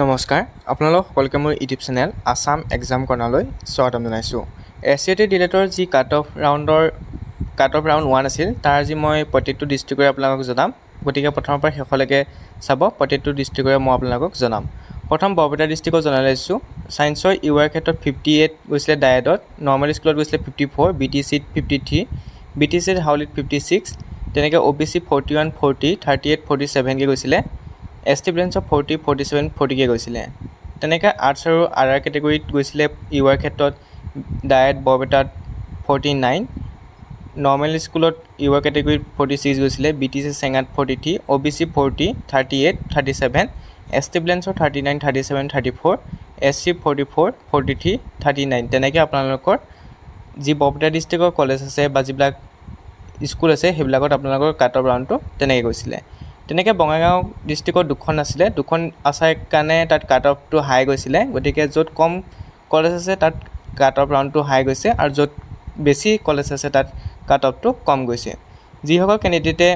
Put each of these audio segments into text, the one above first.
নমস্কাৰ আপোনালোক সকলোকে মোৰ ইউটিউব চেনেল আসাম এক্সাম কৰ্ণাৰলৈ স্বাগতম জনাইছোঁ। এছচিএটি ডিলেটৰ যি কাট অফ ৰাউণ্ড 1 আছিল তাৰ আজি মই প্ৰত্যেকটো ডিষ্ট্ৰিক্টৰে আপোনালোকক জনাম। গতিকে প্ৰথমৰ পৰা শেষলৈকে চাব, প্ৰত্যেকটো ডিষ্ট্ৰিক্টৰে মই আপোনালোকক জনাম। প্ৰথম বৰপেটা ডিষ্ট্ৰিক্টত জনাই লৈছোঁ। ছায়েন্সৰ ইউআৰ ক্ষেত্ৰত 58 গৈছিলে ডায়েটত, নৰ্মেল স্কুলত গৈছিলে 54, BTCত 53, BTCত হাউলিত 56, তেনেকৈ OBC 41, 40, 38, 47কৈ গৈছিলে। ST ব্ৰেঞ্চত 40, 47, 40কৈ গৈছিলে। তেনেকৈ আৰ্টছ আৰু আৰ কেটেগৰীত গৈছিলে ইউআৰ ক্ষেত্ৰত ডায়েট বৰপেটাত 49, নৰ্মেল স্কুলত ইউআৰ কেটেগৰীত 46 গৈছিলে, BTC চেঙাত 43, OBC 40, 38, 37, ST ব্ৰেঞ্চৰ 39, 37, 34, SC 44, 43, 39। তেনেকৈ আপোনালোকৰ যি বৰপেটা ডিষ্ট্ৰিক্টৰ কলেজ আছে বা যিবিলাক স্কুল আছে সেইবিলাকত আপোনালোকৰ কাট অফ ৰাউণ্ডটো তেনেকৈ গৈছিলে। তেনেকৈ বঙাইগাঁও ডিষ্ট্ৰিক্টত দুখন আছিলে, দুখন আছাৰ কাৰণে তাত কাট অফটো হাই গৈছিলে। গতিকে য'ত কম কলেজ আছে তাত কাট অফ ৰাউণ্ডটো হাই গৈছে, আৰু য'ত বেছি কলেজ আছে তাত কাট অফটো কম গৈছে। যিসকল কেণ্ডিডেটে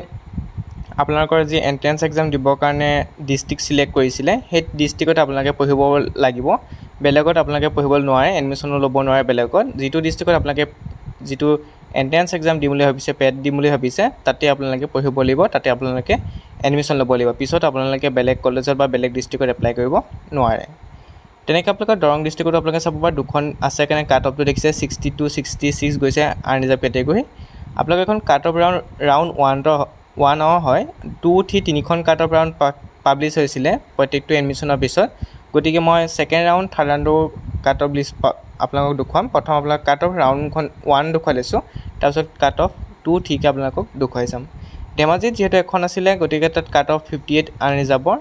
আপোনালোকৰ যি এণ্ট্ৰেঞ্চ এক্সাম দিবৰ কাৰণে ডিষ্ট্ৰিক্ট ছিলেক্ট কৰিছিলে সেই ডিষ্ট্ৰিক্টত আপোনালোকে পঢ়িব লাগিব, বেলেগত আপোনালোকে পঢ়িব নোৱাৰে, এডমিশ্যনো ল'ব নোৱাৰে বেলেগত। যিটো ডিষ্ট্ৰিক্টত আপোনালোকে যিটো এণ্ট্ৰেঞ্চ এক্সাম দিম বুলি ভাবিছে, পেট দিম বুলি ভাবিছে, তাতে আপোনালোকে পঢ়িব লাগিব, তাতে আপোনালোকে এডমিশ্যন ল'ব লাগিব। পিছত আপোনালোকে বেলেগ কলেজত বা বেলেগ ডিষ্ট্ৰিক্টত এপ্লাই কৰিব নোৱাৰে। তেনেকৈ আপোনালোকৰ দৰং ডিষ্ট্ৰিক্টত আপোনালোকে চাব পাৰে দুখন আছে কাৰণে কাট অফটো দেখিছে 62, 66 গৈছে আনৰিজাৰ্ভ কেটেগৰী। আপোনালোকে এখন কাট অফ ৰাউণ্ড 1 হয়, 2, 3 তিনিখন কাট অফ ৰাউণ্ড পাব্লিছ হৈছিলে প্ৰত্যেকটো এডমিশ্যনৰ পিছত। গতিকে মই ছেকেণ্ড ৰাউণ্ড, থাৰ্ড ৰাউণ্ডৰ কাট অফ লিষ্ট আপোনালোকক দেখুৱাম। প্ৰথম আপোনালোক কাট অফ ৰাউণ্ডখন 1 দেখুৱাই লৈছোঁ, তাৰপিছত কাট অফ 2, 3কৈ আপোনালোকক দেখুৱাই যাম। ধেমাজিত যিহেতু এখন আছিলে গতিকে তাত কাট অফ 58 আনৰিজাৰ্ভৰ,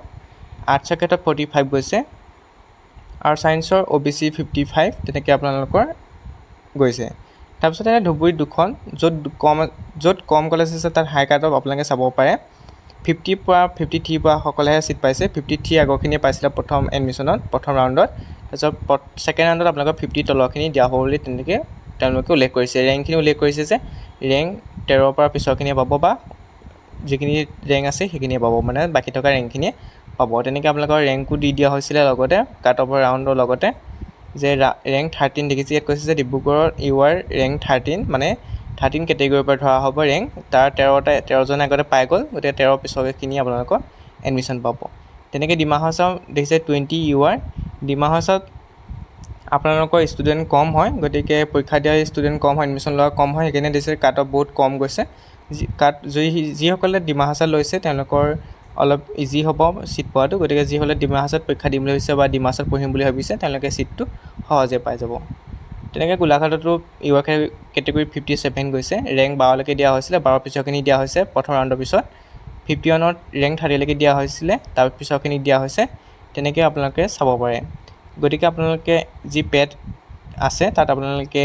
আৰ্টছৰ ক্ষেত্ৰত 45 গৈছে, আৰু ছায়েন্সৰ OBC 55 তেনেকৈ আপোনালোকৰ গৈছে। তাৰপিছত এনে ধুবুৰীত দুখন, য'ত কম কলেজ আছে তাত হাই কাট অফ আপোনালোকে চাব পাৰে। 50 পৰা 53 পৰা সকলেহে ছিট পাইছে। 53 আগৰখিনিয়ে পাইছিলে প্ৰথম এডমিশ্যনত, প্ৰথম ৰাউণ্ডত। তাৰপিছত ছেকেণ্ড ৰাউণ্ডত আপোনালোকৰ 50 তলৰখিনি দিয়া হ'ব বুলি তেনেকৈ তেওঁলোকে উল্লেখ কৰিছে। ৰেংকখিনি উল্লেখ কৰিছে যে ৰেংক 13 পৰা পিছৰখিনিয়ে পাব, বা যিখিনি ৰেংক আছে সেইখিনিয়ে পাব, মানে বাকী থকা ৰেংকখিনিয়ে পাব। তেনেকৈ আপোনালোকৰ ৰেংকো দি দিয়া হৈছিলে লগতে কাট অফৰ ৰাউণ্ডৰ লগতে, যে ৰেংক 13 দেখিছে ইয়াত কৈছে যে ডিব্ৰুগড়ৰ ইউআৰ ৰেংক 13, মানে 13 কেটেগৰীৰ পৰা ধৰা হ'ব ৰেংক। তাৰ 13জনে আগতে পাই গ'ল, গতিকে 13 পিছৰখিনি আপোনালোকৰ এডমিশ্যন পাব। তেনেকৈ ডিমা হাছাও দেখিছে 20 ইউআৰ। ডিমা হাছাত আপোনালোকৰ ষ্টুডেণ্ট কম হয়, গতিকে পৰীক্ষা দিয়া ষ্টুডেণ্ট কম হয়, এডমিশ্যন লোৱা কম হয়, সেইকাৰণে দিছে কাট অফ বহুত কম গৈছে। যিসকলে ডিমা হাছাত লৈছে তেওঁলোকৰ অলপ ইজি হ'ব ছিট পোৱাটো। গতিকে যিসকলে ডিমা হাছাত পৰীক্ষা দিম বুলি ভাবিছে বা ডিমা হাছাত পঢ়িম বুলি ভাবিছে তেওঁলোকে ছিটটো সহজে পাই যাব। তেনেকৈ গোলাঘাটতো ইউআৰ কেটেগৰী 57 গৈছে, ৰেংক 12লৈকে দিয়া হৈছিলে, 12 পিছৰখিনি দিয়া হৈছে প্ৰথম ৰাউণ্ডৰ পিছত। 51ত ৰেংক 30লৈকে দিয়া হৈছিলে, তাৰ পিছৰখিনি দিয়া হৈছে। তেনেকৈ আপোনালোকে চাব পাৰে। গতিকে আপোনালোকে যি পেট আছে তাত আপোনালোকে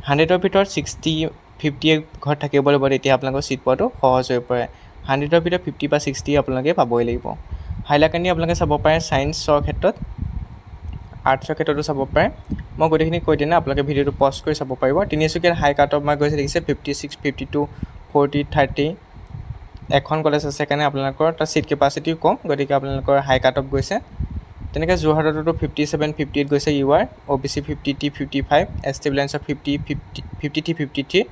100ৰ ভিতৰত 60, 50 ঘৰত থাকিব লাগিব, তেতিয়া আপোনালোকৰ ছিট পোৱাটো সহজ হৈ পৰে। 100ৰ ভিতৰত 50 বা 60 আপোনালোকে পাবই লাগিব। হাইলাকান্দি আপোনালোকে চাব পাৰে ছায়েন্সৰ ক্ষেত্ৰত, আৰ্টছৰ ক্ষেত্ৰতো চাব পাৰে। মই গোটেইখিনি কৈ দিওঁ, আপোনালোকে ভিডিঅ'টো পজ কৰি চাব পাৰিব। তিনিচুকীয়াত হাই কাট অফ মাৰ্ক গৈছে দেখিছে 56, 52, 40, 30। এখন কলেজ আছে কাৰণে আপোনালোকৰ তাত ছিট কেপাচিটিও কম, গতিকে আপোনালোকৰ হাই কাট অফ গৈছে। তেনেকৈ যোৰহাটতো 57, 58 গৈছে ইউআৰ, OBC 53, 55, ST ব্ৰেঞ্চৰ 50, 53, 53,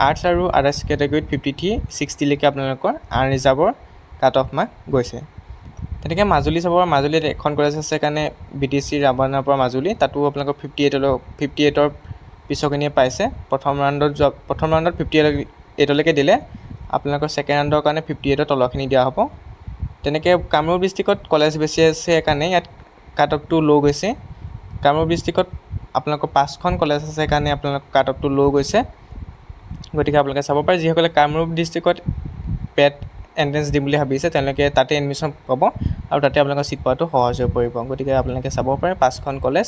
আৰ্টছ আৰু আদাৰ্ছ কেটেগৰীত 53, 60লৈকে আপোনালোকৰ আনৰিজাৰ্ভৰ কাট অফ মাৰ্ক গৈছে। তেনেকৈ মাজুলী চাব, মাজুলীত এখন কলেজ আছে কাৰণে BTC ৰাভানাৰ পৰা মাজুলী, তাতো আপোনালোকৰ 58ৰ পিছৰখিনিয়ে পাইছে। প্ৰথম ৰাউণ্ডত 58লৈকে দিলে, আপোনালোকৰ ছেকেণ্ড ৰাউণ্ডৰ কাৰণে 58ৰ তলৰখিনি দিয়া হ'ব। তেনেকৈ কামৰূপ ডিষ্ট্ৰিক্টত কলেজ বেছি আছে কাৰণে ইয়াত কাট অফটো ল' গৈছে। কামৰূপ ডিষ্ট্ৰিক্টত আপোনালোকৰ 5খন কলেজ আছে কাৰণে আপোনালোকৰ কাট অফটো ল' গৈছে। গতিকে আপোনালোকে চাব পাৰে, যিসকলে কামৰূপ ডিষ্ট্ৰিক্টত পেট এণ্ট্ৰেঞ্চ দিম বুলি ভাবিছে তেওঁলোকে তাতে এডমিশ্যন পাব, আৰু তাতে আপোনালোকৰ ছিট পোৱাটো সহজ হৈ পৰিব। গতিকে আপোনালোকে চাব পাৰে 5খন কলেজ,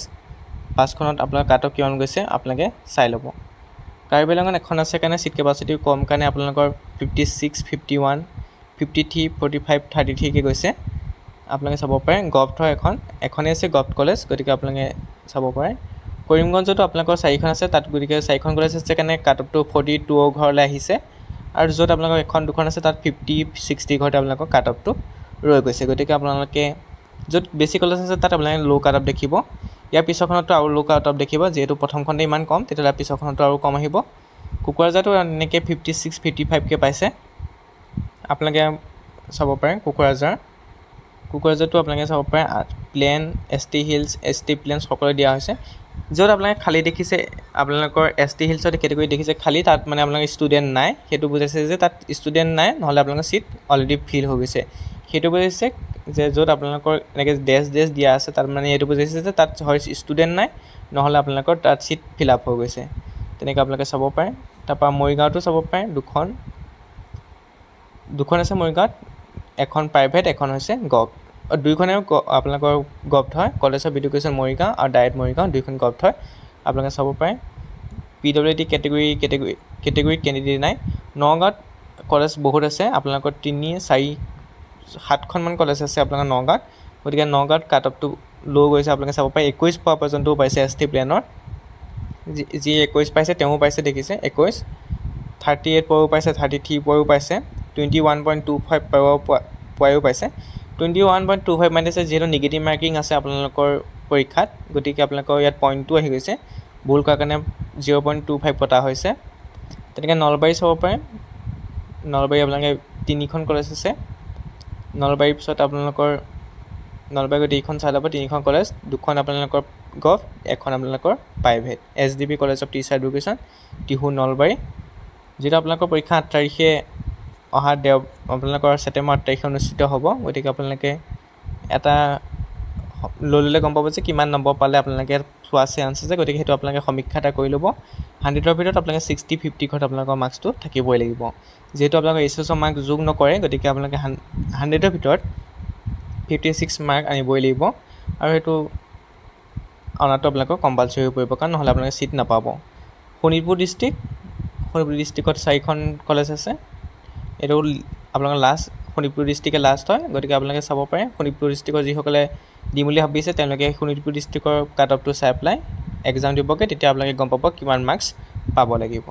5খনত আপোনাৰ কাট অফ কিমান গৈছে আপোনালোকে চাই ল'ব। কাৰ্বি আংলঙত এখন আছে কাৰণে ছিট কেপাচিটি কম কাৰণে আপোনালোকৰ 56, 51, 53, 45, 33কৈ গৈছে। আপোনালোকে চাব পাৰে গভটৰ এখনেই আছে গভট কলেজ, গতিকে আপোনালোকে চাব পাৰে। কৰিমগঞ্জতো আপোনালোকৰ 4খন আছে, তাত গতিকে 4খন কলেজ আছে কাৰণে কাট অফটো 42 ঘৰলৈ আহিছে। আৰু য'ত আপোনালোকৰ 1, 2খন আছে তাত 50, 60 ঘৰতে আপোনালোকৰ কাট অফটো ৰৈ গৈছে। গতিকে আপোনালোকে য'ত বেছি কলেজ আছে তাত আপোনালোকে ল' কাট অফ দেখিব। ইয়াৰ পিছৰখনতো আৰু ল' কাট অফ দেখিব, যিহেতু প্ৰথমখনতে ইমান কম তেতিয়াহ'লে পিছৰখনতো আৰু কম আহিব। কুকুৰাঝাৰটো এনেকৈ 56, 55কৈ পাইছে। আপোনালোকে চাব পাৰে কুকুৰাঝাৰটো আপোনালোকে চাব পাৰে plain, ST hills, ST plain সকলোৱে দিয়া হৈছে। য'ত আপোনালোকে খালী দেখিছে আপোনালোকৰ ST হিলছৰ কেটেগৰী দেখিছে খালী, তাত মানে আপোনালোকৰ ষ্টুডেণ্ট নাই, সেইটো বুজাইছে যে তাত ষ্টুডেণ্ট নাই, নহ'লে আপোনালোকৰ ছিট অলৰেডি ফিল হৈ গৈছে। সেইটো বুজাইছে যে য'ত আপোনালোকৰ এনেকৈ ডেছ দিয়া আছে তাত মানে এইটো বুজাইছে যে তাত হয় ষ্টুডেণ্ট নাই, নহ'লে আপোনালোকৰ তাত ছিট ফিল আপ হৈ গৈছে। তেনেকৈ আপোনালোকে চাব পাৰে। তাৰপৰা মৰিগাঁৱতো চাব পাৰে, দুখন আছে মৰিগাঁৱত, এখন প্ৰাইভেট, এখন হৈছে গভ। দুইখনে আপোনালোকৰ গভট হয়, কলেজ অফ এডুকেশ্যন মৰিগাঁও আৰু ডাইৰেক্ট মৰিগাঁও, দুইখন গভট হয়। আপোনালোকে চাব পাৰে। PWD কেটেগৰীত কেণ্ডিডেট নাই। নগাঁৱত কলেজ বহুত আছে, আপোনালোকৰ 3, 4, 7খনমান কলেজ আছে আপোনালোকৰ নগাঁৱত। গতিকে নগাঁৱত কাট অফটো ল' গৈছে, আপোনালোকে চাব পাৰে। 21 পোৱা পৰ্যন্তও পাইছে ST প্লেনৰ, যি 21 পাইছে তেওঁ পাইছে, দেখিছে 21, 38 পোৱাও পাইছে, 33 পোৱাও পাইছে, 21.25 পোৱাও পাইছে। 21.25 মানিছে যিহেতু নিগেটিভ মাৰ্কিং আছে আপোনালোকৰ পৰীক্ষাত, গতিকে আপোনালোকৰ ইয়াত পইণ্টটো আহি গৈছে, ভুল কৰাৰ কাৰণে 0.25 পতা হৈছে। তেনেকৈ নলবাৰী চাব পাৰে। নলবাৰী আপোনালোকে 3খন কলেজ আছে। নলবাৰীৰ পিছত আপোনালোকৰ নলবাৰী গোটেইখন চাই ল'ব, 3খন কলেজ, 2খন আপোনালোকৰ গভ, এখন আপোনালোকৰ private, SDB college of teacher education, Tihu Nalbari. যিটো আপোনালোকৰ পৰীক্ষা 8 তাৰিখে অহা আপোনালোকৰ ছেপ্টেম্বৰ 8 তাৰিখে অনুষ্ঠিত হ'ব। গতিকে আপোনালোকে এটা লৈ ল'লে গম পাব যে কিমান নম্বৰ পালে আপোনালোকে পোৱা চান্স আছে। গতিকে সেইটো আপোনালোকে সমীক্ষা এটা কৰি ল'ব। 100ৰ ভিতৰত আপোনালোকে 60, 50 ঘৰত আপোনালোকৰ মাৰ্কছটো থাকিবই লাগিব। যিহেতু আপোনালোকৰ HSৰ মাৰ্ক যোগ নকৰে, গতিকে আপোনালোকে 100ৰ ভিতৰত 56 মাৰ্ক আনিবই লাগিব, আৰু সেইটো অনাটো আপোনালোকৰ কম্পালচৰি হৈ পৰিব, কাৰণ নহ'লে আপোনালোকে ছিট নাপাব। শোণিতপুৰ ডিষ্ট্ৰিক্টত 4খন কলেজ আছে। এইটো আপোনালোকৰ শোণিতপুৰ ডিষ্ট্ৰিক্টে লাষ্ট হয়। গতিকে আপোনালোকে চাব পাৰে, শোণিতপুৰ ডিষ্ট্ৰিক্টৰ যিসকলে দিম বুলি ভাবিছে তেওঁলোকে শোণিতপুৰ ডিষ্ট্ৰিক্টৰ কাট অফটো চাই পেলাই এক্সাম দিবগৈ, তেতিয়া আপোনালোকে গম পাব কিমান মাৰ্কছ পাব লাগিব।